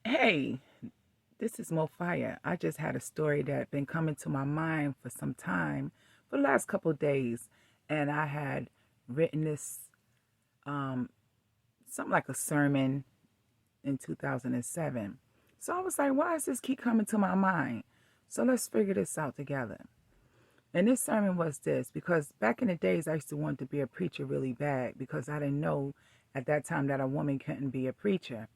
Hey, this is Moefire. I just had a story that been coming to my mind for some time, for the last couple of days, and I had written this um, something like a sermon in 2007. So I was like, why does this keep coming to my mind? So let's figure this out together. And this sermon was this because back in the days, I used to want to be a preacher really bad because I didn't know at that time that a woman couldn't be a preacher.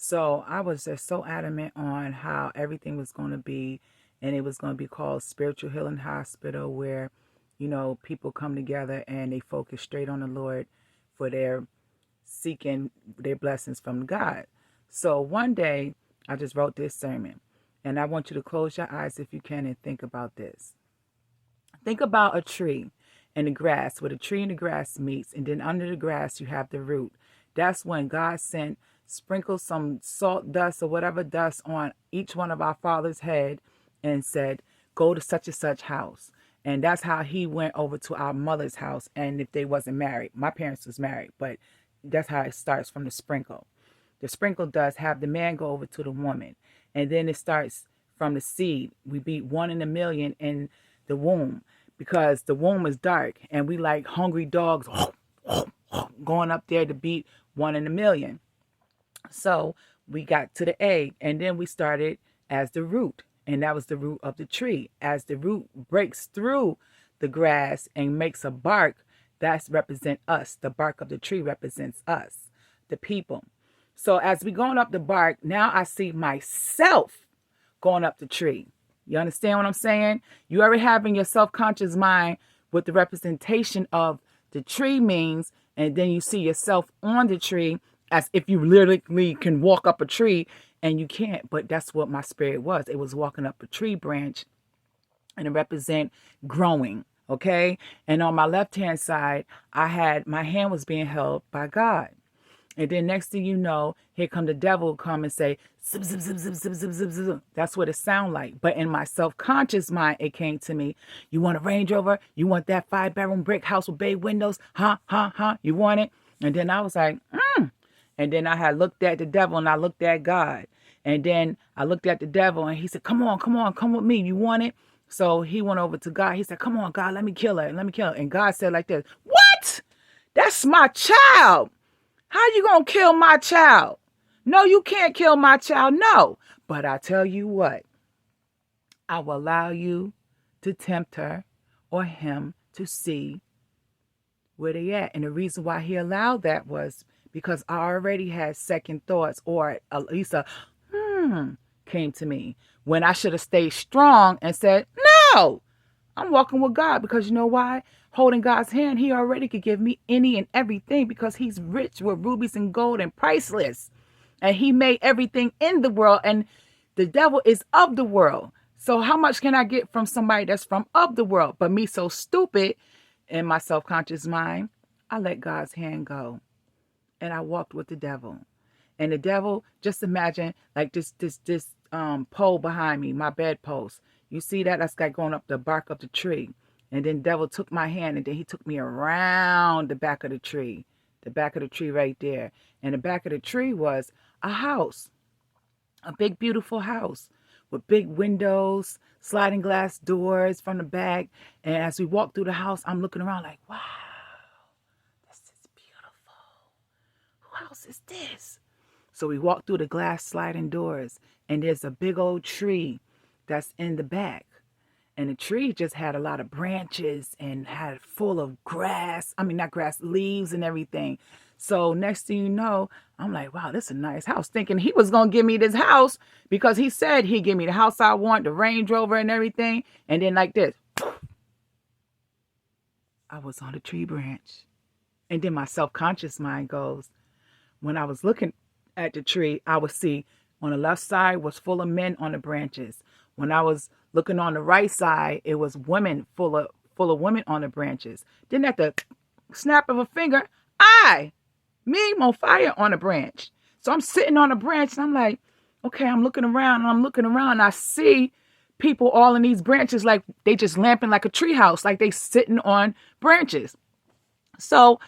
So I was just so adamant on how everything was going to be, and it was going to be called Spiritual Healing Hospital, where, people come together and they focus straight on the Lord for their seeking their blessings from God. So one day I just wrote this sermon, and I want you to close your eyes if you can and think about this. Think about a tree and the grass, where the tree and the grass meets, and then under the grass you have the root. That's when God sprinkled some salt dust or whatever dust on each one of our father's head and said, go to such and such house. And that's how he went over to our mother's house. And if they wasn't married, my parents was married, but that's how it starts, from the sprinkle. The sprinkle does have the man go over to the woman. And then it starts from the seed. We beat 1 in a million in the womb, because the womb is dark and we like hungry dogs going up there to beat 1 in a million. So we got to the egg, and then we started as the root, and that was the root of the tree. As the root breaks through the grass and makes a bark, that's represent us. The bark of the tree represents us, the people. So as we going up the bark, now I see myself going up the tree. You understand what I'm saying? You already have in your self-conscious mind what the representation of the tree means, and then you see yourself on the tree as if you literally can walk up a tree, and you can't. But that's what my spirit was. It was walking up a tree branch, and it represent growing, okay? And on my left-hand side, my hand was being held by God. And then next thing you know, here come the devil come and say, zip, zip, zip, zip, zip, zip, zip, zip. That's what it sound like. But in my self-conscious mind, it came to me, you want a Range Rover? You want that 5-bedroom brick house with bay windows? Huh? You want it? And then I was like, And then I had looked at the devil and I looked at God. And then I looked at the devil and he said, come on, come with me. You want it? So he went over to God. He said, come on, God, let me kill her. And God said like this, what? That's my child. How you gonna kill my child? No, you can't kill my child. No. But I tell you what, I will allow you to tempt her or him to see where they at. And the reason why he allowed that was because I already had second thoughts, or at least a came to me, when I should have stayed strong and said, no, I'm walking with God. Because you know why? Holding God's hand, he already could give me any and everything, because he's rich with rubies and gold and priceless. And he made everything in the world, and the devil is of the world. So how much can I get from somebody that's from of the world? But me, so stupid in my self-conscious mind, I let God's hand go. And I walked with the devil. And the devil, just imagine like this pole behind me, my bedpost. You see that? That's like going up the bark of the tree. And then the devil took my hand, and then he took me around the back of the tree right there. And the back of the tree was a house, a big, beautiful house with big windows, sliding glass doors from the back. And as we walked through the house, I'm looking around like, wow, this is beautiful. Who else is this? So we walked through the glass sliding doors, and there's a big old tree that's in the back. And the tree just had a lot of branches and had full of grass. I mean, not grass, leaves and everything. So next thing you know, I'm like, wow, this is a nice house. Thinking he was going to give me this house because he said he'd give me the house I want, the Range Rover and everything. And then like this, I was on the tree branch. And then my self-conscious mind goes, when I was looking at the tree, I would see on the left side was full of men on the branches. When I was looking on the right side, it was women, full of women on the branches. Then at the snap of a finger, me, Moefire, on a branch. So I'm sitting on a branch and I'm like, okay, I'm looking around and I see people all in these branches, like they just lamping like a tree house, like they sitting on branches. So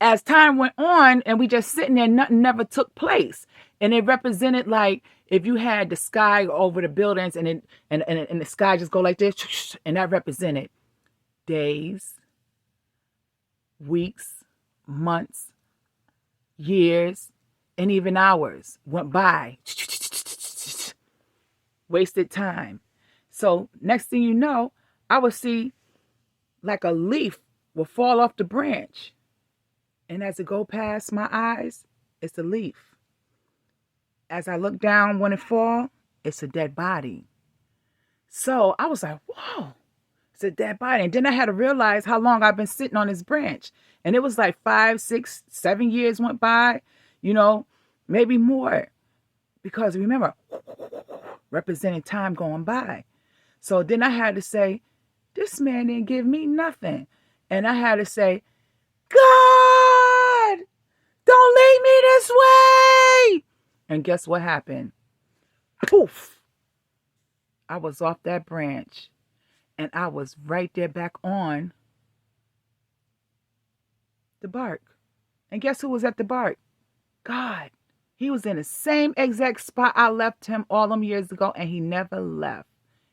as time went on and we just sitting there, nothing never took place. And it represented like if you had the sky over the buildings and the sky just go like this, and that represented days, weeks, months, years, and even hours went by. Wasted time. So next thing you know, I would see like a leaf will fall off the branch. And as it go past my eyes, it's a leaf. As I look down when it fall, it's a dead body. So I was like, whoa, it's a dead body. And then I had to realize how long I've been sitting on this branch. And it was like 5, 6, 7 years went by, maybe more. Because remember, representing time going by. So then I had to say, this man didn't give me nothing. And I had to say, God, don't leave me this way. And guess what happened? Poof. I was off that branch. And I was right there back on the bark. And guess who was at the bark? God. He was in the same exact spot I left him all them years ago. And he never left.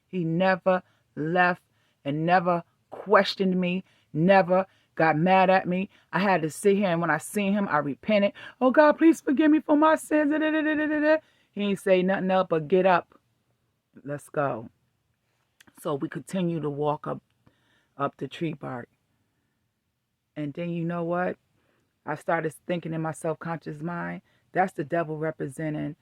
He never left and never questioned me. Never got mad at me. I had to sit here, and when I seen him, I repented. Oh, God, please forgive me for my sins. He ain't say nothing else but get up. Let's go. So we continue to walk up the tree bark. And then you know what? I started thinking in my self-conscious mind, that's the devil representing,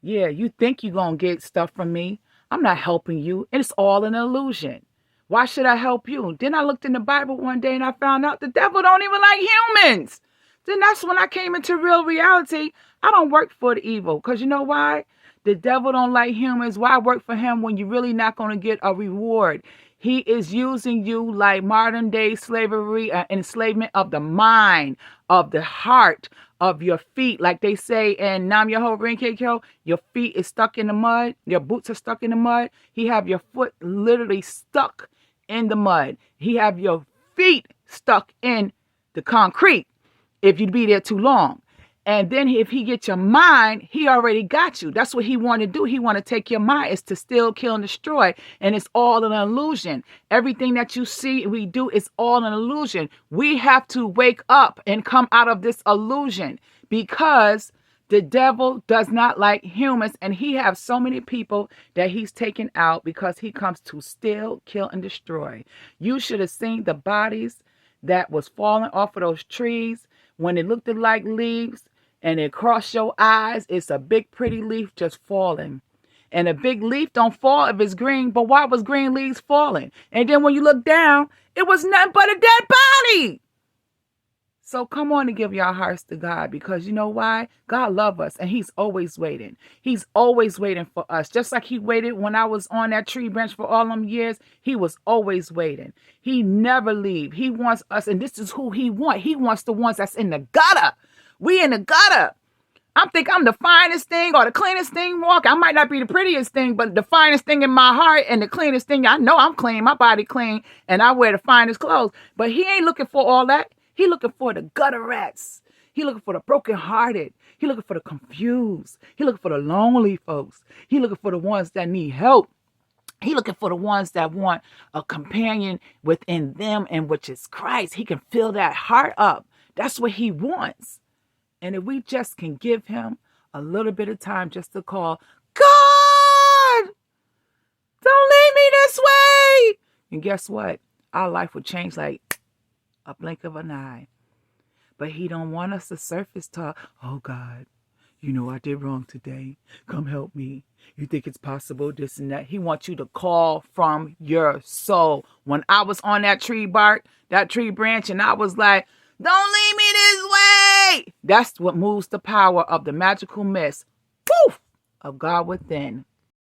yeah, you think you're going to get stuff from me. I'm not helping you. It's all an illusion. Why should I help you? Then I looked in the Bible one day and I found out the devil don't even like humans. Then that's when I came into real reality. I don't work for the evil. Because you know why? The devil don't like humans. Why work for him when you're really not going to get a reward? He is using you like modern day slavery, enslavement of the mind, of the heart, of your feet. Like they say in Nam Yoho Rinkeikyo, your feet is stuck in the mud. Your boots are stuck in the mud. He have your foot literally stuck in the mud. He have your feet stuck in the concrete if you be there too long. And then if he get your mind, he already got you. That's what he want to do. He want to take your mind. It's to steal, kill, and destroy. And it's all an illusion. Everything that you see we do is all an illusion. We have to wake up and come out of this illusion because the devil does not like humans. And he has so many people that he's taken out because he comes to steal, kill, and destroy. You should have seen the bodies that was falling off of those trees when it looked like leaves. And it crossed your eyes, it's a big pretty leaf just falling. And a big leaf don't fall if it's green, but why was green leaves falling? And then when you look down, it was nothing but a dead body. So come on and give your hearts to God, because you know why? God loves us and he's always waiting. He's always waiting for us. Just like he waited when I was on that tree branch for all them years, he was always waiting. He never leave. He wants us, and this is who he wants. He wants the ones that's in the gutter. We in the gutter. I think I'm the finest thing or the cleanest thing walking. I might not be the prettiest thing, but the finest thing in my heart and the cleanest thing. I know I'm clean. My body clean. And I wear the finest clothes. But he ain't looking for all that. He looking for the gutter rats. He looking for the brokenhearted. He looking for the confused. He looking for the lonely folks. He looking for the ones that need help. He looking for the ones that want a companion within them, and which is Christ. He can fill that heart up. That's what he wants. And if we just can give him a little bit of time just to call, God, don't leave me this way. And guess what? Our life will change like a blink of an eye. But he don't want us to surface talk. Oh, God, I did wrong today. Come help me. You think it's possible, this and that. He wants you to call from your soul. When I was on that tree bark, that tree branch, and I was like, don't leave me this way. That's what moves the power of the magical mist, poof, of God within.